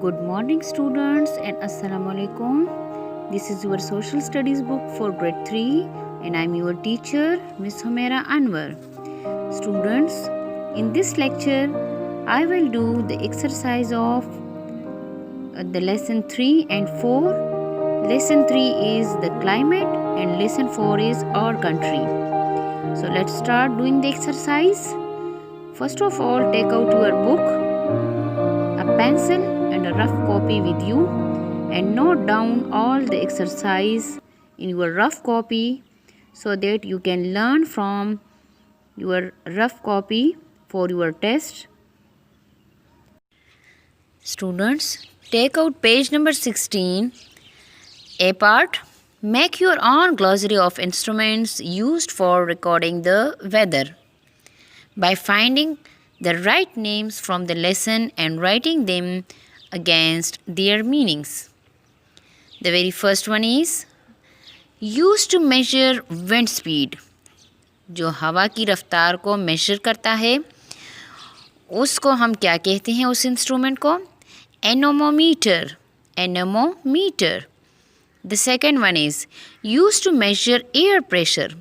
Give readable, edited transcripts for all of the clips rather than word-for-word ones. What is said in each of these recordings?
Good morning students and Assalamu alaikum. This is your social studies book for grade 3 and I am your teacher Miss Humaira Anwar. Students, in this lecture I will do the exercise of the lesson 3 and 4. Lesson 3 is the climate and lesson 4 is our country. So let's start doing the exercise. First of all, take out your book, a pencil and a rough copy with you and note down all the exercise in your rough copy so that you can learn from your rough copy for your test. Students, take out page number 16. A part. Make your own glossary of instruments used for recording the weather by finding the right names from the lesson and writing them against their meanings. The very first one is used to measure wind speed. जो हवा की रफ्तार को major करता है उसको हम क्या कहते हैं उस इंस्ट्रूमेंट को? एनोमोमीटर. एनोमोमीटर. The second one is used to measure air pressure.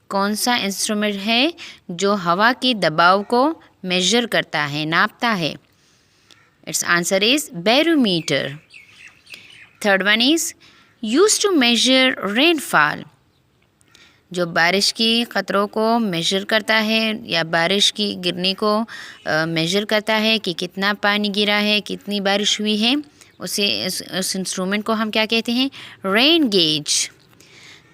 कौन सा इंस्ट्रूमेंट है जो हवा के दबाव को मेजर करता है, नापता है? Its answer is barometer. Third one is used to measure rainfall. जो बारिश की क़तरों को मेजर करता है या बारिश की गिरने को मेजर करता है कि कितना पानी गिरा है, कितनी बारिश हुई है, उस इंस्ट्रूमेंट को हम क्या कहते हैं? Rain gauge.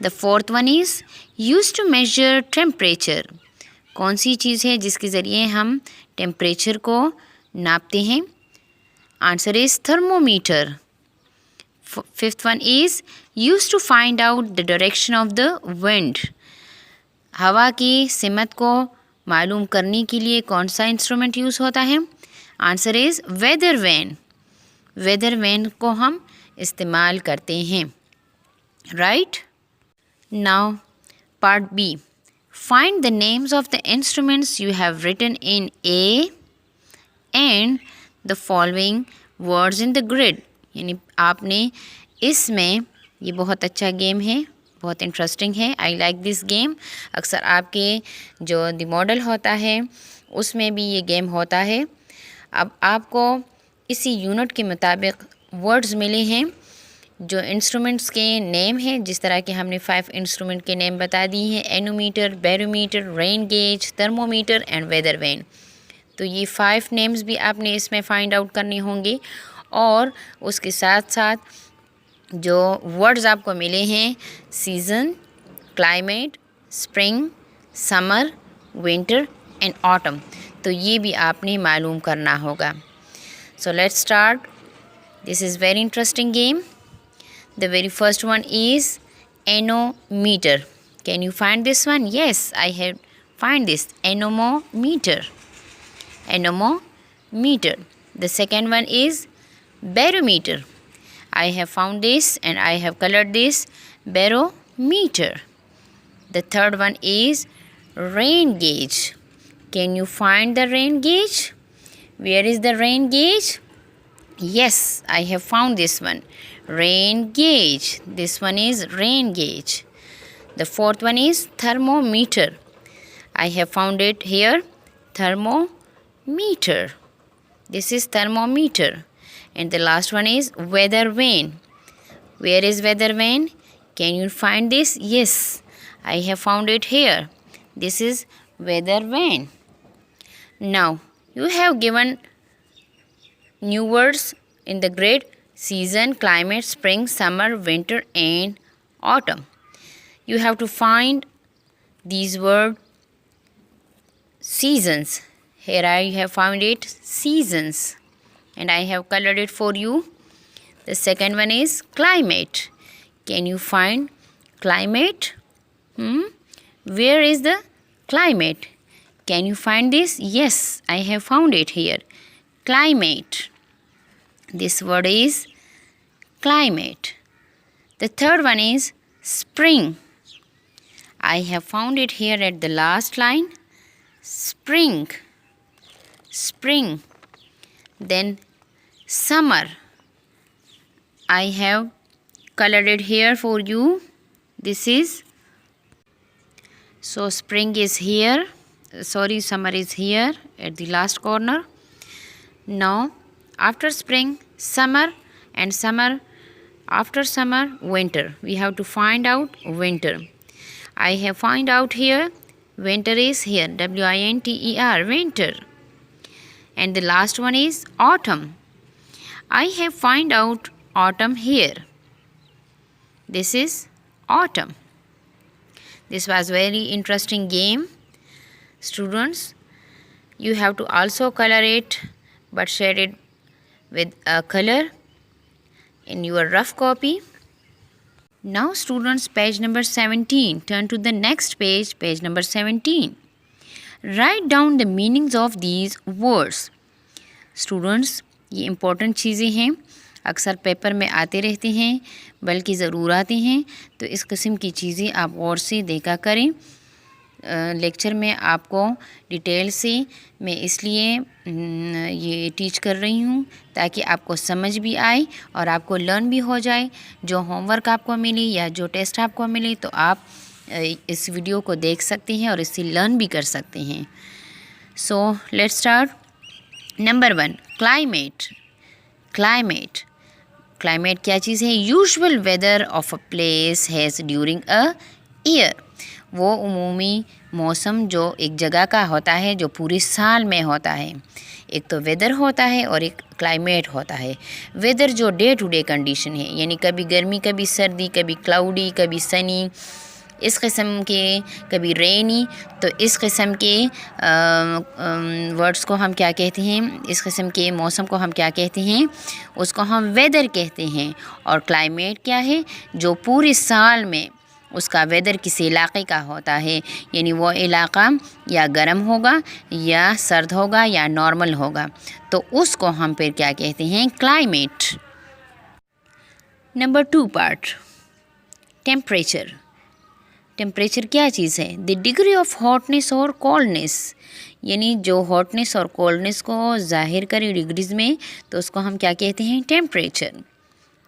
The fourth one is use to measure temperature. कौन सी चीज़ है जिसके ज़रिए हम टेम्परेचर को नापते हैं? Answer is thermometer. Fifth one is use to find out the direction of the wind. हवा की सिमत को मालूम करने के लिए कौन सा इंस्ट्रूमेंट यूज़ होता है? Answer is weather vane. Weather vane को हम इस्तेमाल करते हैं. Right. Now part B. Find the names of the instruments you have written in A and the following words in the grid. यानी आपने इसमें, ये बहुत अच्छा गेम है, बहुत इंटरेस्टिंग है. I like this game. अक्सर आपके जो द मॉडल होता है उसमें भी ये गेम होता है. अब आपको इसी यूनिट के मुताबिक वर्ड्स मिले हैं जो इंस्ट्रूमेंट्स के नेम हैं. जिस तरह के हमने 5 इंस्ट्रूमेंट के नेम बता दिए हैं: anemometer, barometer, rain gauge, thermometer and weather vane. तो ये 5 नेम्स भी आपने इसमें फाइंड आउट करने होंगे और उसके साथ साथ जो वर्ड्स आपको मिले हैं: season, climate, spring, summer, winter and autumn, तो ये भी आपने मालूम करना होगा. So let's start. This is very interesting game. The very first one is anemometer. Can you find this one? Yes, I have find this anemometer. Anemometer. The second one is barometer. I have found this and I have colored this barometer. The third one is rain gauge. Can you find the rain gauge? Where is the rain gauge? Yes, I have found this one. Rain gauge. This one is rain gauge. The fourth one is thermometer. I have found it here. Thermometer. This is thermometer. And the last one is weather vane. Where is weather vane? Can you find this? Yes, I have found it here. This is weather vane. Now, you have given new words in the grid: season, climate, spring, summer, winter and autumn. You have to find these word seasons. Here I have found it, seasons, and I have colored it for you. The second one is climate. Can you find climate? Where is the climate? Can you find this? Yes, I have found it here. Climate. This word is climate. The third one is spring. I have found it here at the last line. Spring. Spring. Then summer. I have colored it here for you. This is, so spring is here, sorry, summer is here at the last corner. Now after spring, summer, and summer, after summer, winter. We have to find out winter. I have find out here, winter is here, winter, winter. And the last one is autumn. I have find out autumn here. This is autumn. This was very interesting game. Students, you have to also color it, but shade it with a color in your rough copy. Now students, page number 17. Turn to the next page, page number 17. Write down the meanings of these words. Students, ये important चीज़ें हैं, अक्सर paper में आते रहते हैं, बल्कि ज़रूर आते हैं, तो इस किस्म की चीज़ें आप गौर से देखा करें। लेक्चर में आपको डिटेल से मैं इसलिए ये टीच कर रही हूँ ताकि आपको समझ भी आए और आपको लर्न भी हो जाए। जो होमवर्क आपको मिले या जो टेस्ट आपको मिले तो आप इस वीडियो को देख सकते हैं और इससे लर्न भी कर सकते हैं। So let's start. Number 1, climate. Climate, climate क्या चीज़ है? Usual weather of a place has during a year. वो उमूमी मौसम जो एक जगह का होता है, जो पूरे साल में होता है। एक तो वेदर होता है और एक क्लाइमेट होता है। वेदर जो डे टू डे कंडीशन है, यानी कभी गर्मी, कभी सर्दी, कभी क्लाउडी, कभी सनी, इस किस्म के, कभी रेनी। तो इस किस्म के वर्ड्स को हम क्या कहते हैं? इस किस्म के मौसम को हम क्या कहते हैं? उसको हम वेदर कहते हैं। और क्लाइमेट क्या है? जो पूरे साल में उसका वेदर किसी इलाके का होता है, यानी वो इलाका या गर्म होगा या सर्द होगा या नॉर्मल होगा, तो उसको हम फिर क्या कहते हैं? Climate. Number 2 part, temperature. Temperature क्या चीज़ है? द डिग्री ऑफ हॉटनेस और कोल्डनेस, यानी जो हॉटनेस और कोल्डनेस को ज़ाहिर करे डिग्रीज़ में, तो उसको हम क्या कहते हैं? Temperature.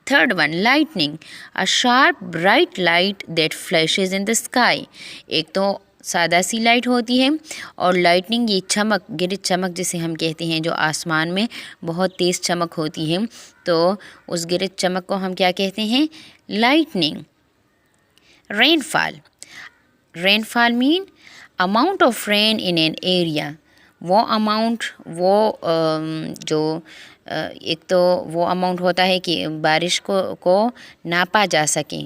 Third one, lightning, a sharp bright light that flashes in the sky. एक तो सादा सी लाइट होती है और लाइटनिंग ये चमक, गिरज चमक जिसे हम कहते हैं, जो आसमान में बहुत तेज़ चमक होती है, तो उस गिरज चमक को हम क्या कहते हैं? Lightning. Rainfall, rainfall mean amount of rain in an area. वो अमाउंट, वो जो एक तो वो अमाउंट होता है कि बारिश को नापा जा सके,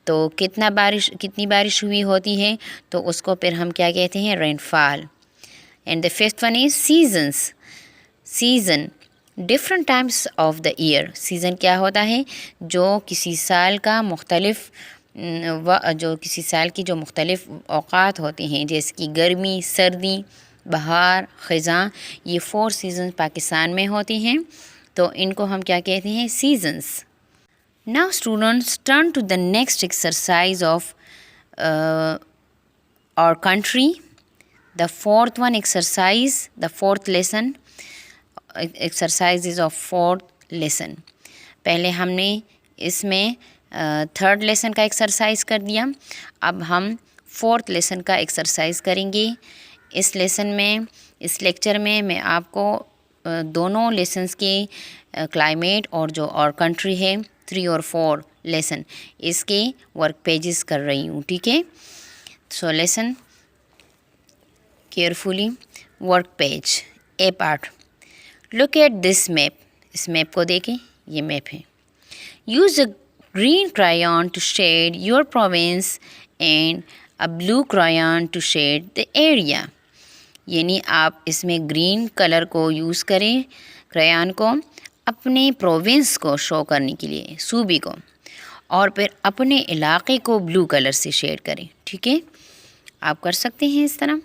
तो कितनी बारिश हुई होती है, तो उसको फिर हम क्या कहते हैं? Rainfall. And the fifth one is seasons. Season, different times of the year. Season क्या होता है? जो किसी साल का मुख्तलिफ जो किसी साल की जो मुख्तलिफ औक़ात होते हैं, जैसे कि गर्मी, सर्दी, बहार, ख़ज़ां, ये 4 सीज़न पाकिस्तान में होते हैं, तो इनको हम क्या कहते हैं? Seasons. Now students, turn to the next exercise of our country, the fourth one exercise, the fourth lesson, exercise of fourth lesson. पहले हमने इसमें थर्ड लेसन का एक्सरसाइज कर दिया, अब हम फोर्थ लेसन का एक्सरसाइज करेंगे। इस लेसन में, इस लेक्चर में मैं आपको दोनों लेसन्स के क्लाइमेट और जो और कंट्री है 3 और 4 लेसन, इसके वर्क पेजेस कर रही हूँ, ठीक है? So lesson carefully. Work page, A part. Look at this map. इस मैप को देखें, ये मैप है। Use a green crayon to shade your province and a blue crayon to shade the area. यानी आप इसमें ग्रीन कलर को use करें, क्रायन को, अपने प्रोविंस को शो करने के लिए, सूबे को, और फिर अपने इलाके को ब्लू कलर से शेड करें, ठीक है? आप कर सकते हैं इस तरह।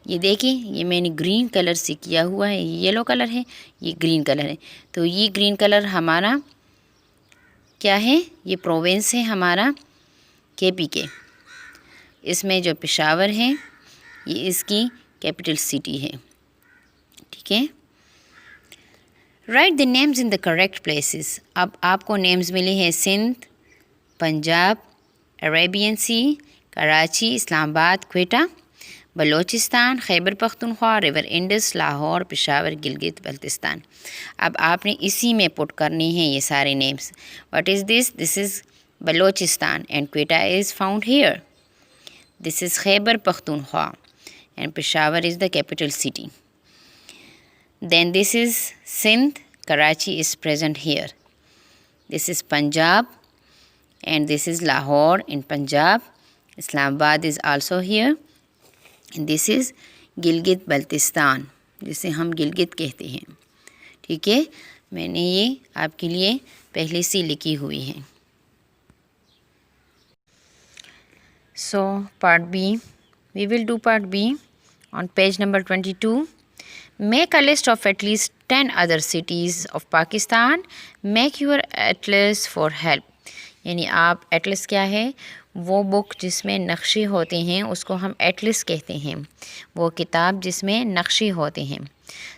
ये देखिए, ये मैंने ग्रीन कलर से किया हुआ है, ये येलो कलर है, ये ग्रीन कलर है। तो ये ग्रीन कलर हमारा क्या है? ये प्रोविंस है हमारा KPK। इसमें जो पेशावर है, ये इसकी कैपिटल सिटी है, ठीक है? Right the names in the correct places. अब आपको नेम्स मिले हैं सिंध, पंजाब, अरेबियन सी, कराची, इस्लामाबाद, क्वेटा, बलूचिस्तान, खैबर पख्तूनख्वा, रिवर इंडस, लाहौर, पेशावर, गिलगित बल्तिस्तान। अब आपने इसी में पुट करने हैं ये सारे names. What is this? This is Balochistan and Quetta is found here. This is Khyber Pakhtunkhwa and Peshawar is the capital city. Then this is Sindh, Karachi is present here. This is Punjab and this is Lahore in Punjab. Islamabad is also here. And this is Gilgit Baltistan, जिसे हम गिलगित कहते हैं। ठीक है, मैंने ये आपके लिए पहले से लिखी हुई है। So part B, we will do part B on page number 22. Make a list of at least 10 other cities of Pakistan. Make your atlas for help. यानी आप एटलस क्या है? वो बुक जिसमें नक्शे होते हैं उसको हम एटलस कहते हैं। वो किताब जिसमें नक्शे होते हैं।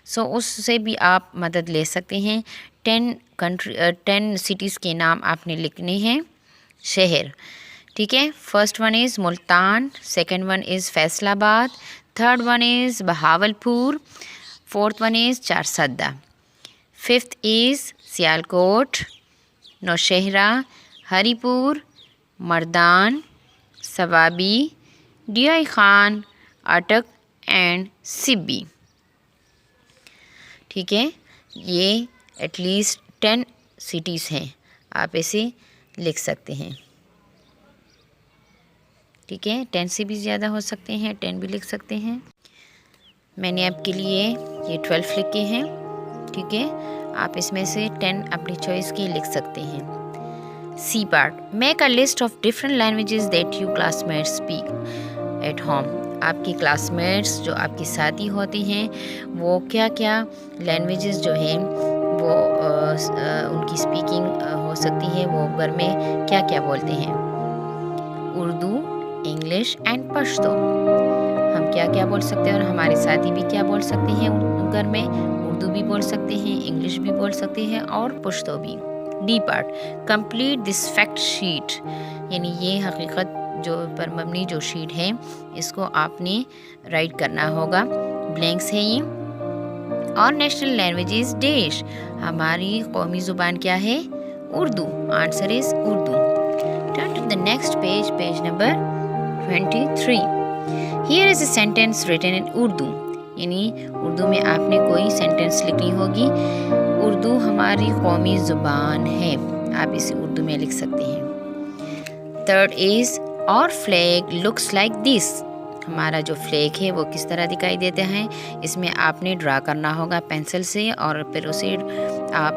सो उससे भी आप मदद ले सकते हैं। 10 सिटीज़ के नाम आपने लिखने हैं, शहर। ठीक है, first one is Multan, second one is Faisalabad, third one is Bahawalpur, fourth one is Charsadda, fifth is Sialkot, Nowshera, Haripur, Mardan, Swabi, D I Khan, Attock and Sibi. ठीक है, ये एटलीस्ट 10 सिटीज़ हैं, आप इसे लिख सकते हैं। ठीक है, 10 से भी ज़्यादा हो सकते हैं, 10 भी लिख सकते हैं। मैंने आपके लिए ये 12 लिखे हैं। ठीक है, आप इसमें से 10 अपनी चॉइस के लिख सकते हैं। C part, make a list of different languages that you classmates speak at home. आपके क्लासमेट्स जो आपके साथी होते हैं वो क्या क्या लैंग्वेजेस जो हैं वो उनकी स्पीकिंग हो सकती है, वो घर में क्या क्या बोलते हैं। Urdu, English and Pashto. हम क्या क्या बोल सकते हैं और हमारे साथी भी क्या बोल सकते हैं घर में? उर्दू भी बोल सकते हैं, इंग्लिश भी बोल सकते हैं और पश्तो भी। D part, complete this fact sheet. यानी ये हकीकत जो पर मबनी जो शीट है इसको आपने राइट करना होगा। ब्लैंक्स है ये। और नेशनल लैंग्वेजेस देश, हमारी कौमी ज़ुबान क्या है? Urdu. Answer is Urdu. Turn to the next page, page number 23. Here is a sentence written in Urdu. यानी उर्दू में आपने कोई सेंटेंस लिखनी होगी। उर्दू हमारी कौमी ज़ुबान है, आप इसे उर्दू में लिख सकते हैं। थर्ड इज़ और फ्लैग लुक्स लाइक दिस। हमारा जो फ्लैग है वो किस तरह दिखाई देता है, इसमें आपने ड्रा करना होगा पेंसिल से और फिर उसे आप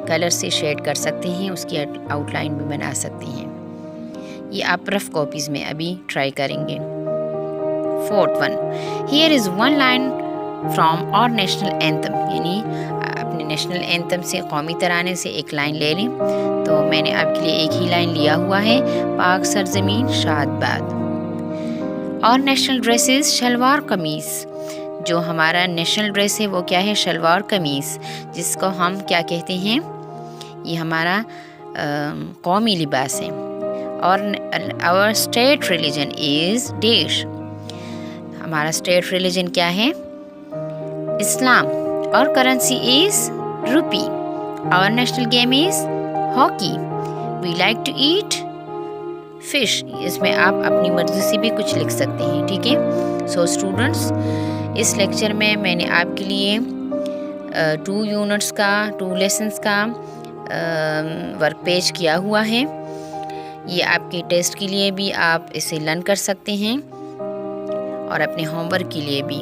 कलर से शेड कर सकते हैं, उसकी आउटलाइन भी बना सकते हैं। ये आप रफ कॉपीज़ में अभी ट्राई करेंगे। Fourth one, here is one line from और नेशनल एंथम। यानी अपने नेशनल एंथम से, कौमी तराने से एक लाइन ले लें। तो मैंने आपके लिए एक ही लाइन लिया हुआ है, पाक सरजमीन शादबाद। और नेशनल ड्रेसेस शलवार कमीज़। जो हमारा नेशनल ड्रेस है वो क्या है? शलवार कमीज़, जिसको हम क्या कहते हैं? ये हमारा कौमी लिबास है। और आवर स्टेट रिलीजन इज़ देश। हमारा स्टेट रिलीजन क्या है? इस्लाम। और currency is rupee. Our national game is hockey. We like to eat fish. इसमें आप अपनी मर्ज़ी से भी कुछ लिख सकते हैं। ठीक है, सो स्टूडेंट्स, इस लेक्चर में मैंने आपके लिए 2 यूनिट्स का, 2 लेसन्स का वर्क पेज किया हुआ है। ये आपके टेस्ट के लिए भी आप इसे लर्न कर सकते हैं और अपने होमवर्क के लिए भी।